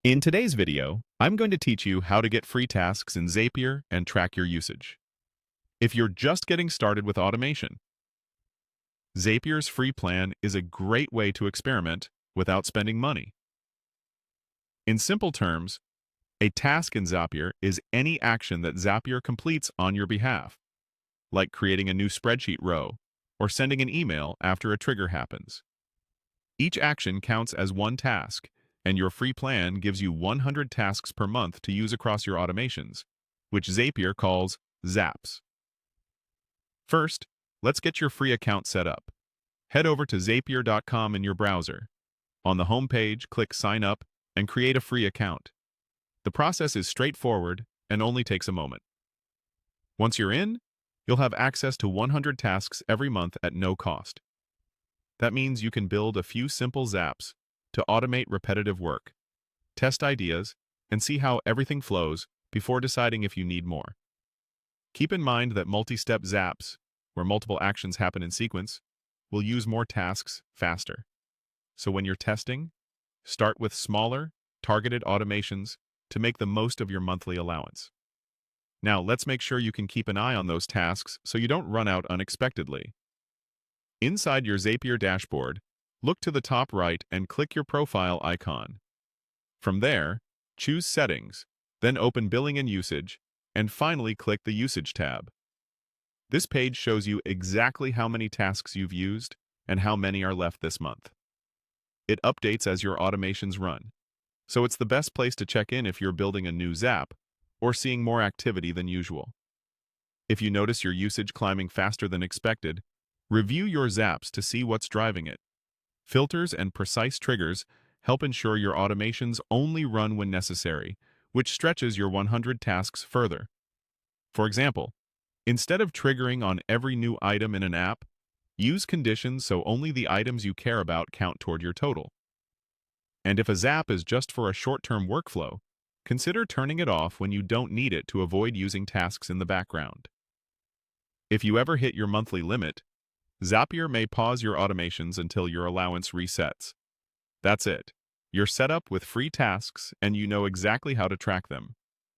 In today's video, I'm going to teach you how to get free tasks in Zapier and track your usage. If you're just getting started with automation, Zapier's free plan is a great way to experiment without spending money. In simple terms, a task in Zapier is any action that Zapier completes on your behalf, like creating a new spreadsheet row or sending an email after a trigger happens. Each action counts as one task, and your free plan gives you 100 tasks per month to use across your automations, which Zapier calls Zaps. First, let's get your free account set up. Head over to zapier.com in your browser. On the home page, click Sign Up and create a free account. The process is straightforward and only takes a moment. Once you're in, you'll have access to 100 tasks every month at no cost. That means you can build a few simple zaps to automate repetitive work, test ideas, and see how everything flows before deciding if you need more. Keep in mind that multi-step zaps, where multiple actions happen in sequence, will use more tasks faster. So when you're testing, start with smaller, targeted automations to make the most of your monthly allowance. Now, let's make sure you can keep an eye on those tasks so you don't run out unexpectedly. Inside your Zapier dashboard, look to the top right and click your profile icon. From there, choose Settings, then open Billing and Usage, and finally click the Usage tab. This page shows you exactly how many tasks you've used and how many are left this month. It updates as your automations run, so it's the best place to check in if you're building a new Zap or seeing more activity than usual. If you notice your usage climbing faster than expected, review your Zaps to see what's driving it. Filters and precise triggers help ensure your automations only run when necessary, which stretches your 100 tasks further. For example, instead of triggering on every new item in an app, use conditions so only the items you care about count toward your total. And if a Zap is just for a short-term workflow, consider turning it off when you don't need it to avoid using tasks in the background. If you ever hit your monthly limit, Zapier may pause your automations until your allowance resets. That's it. You're set up with free tasks and you know exactly how to track them.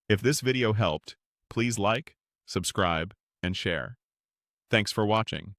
If this video helped, please like, subscribe, and share. Thanks for watching.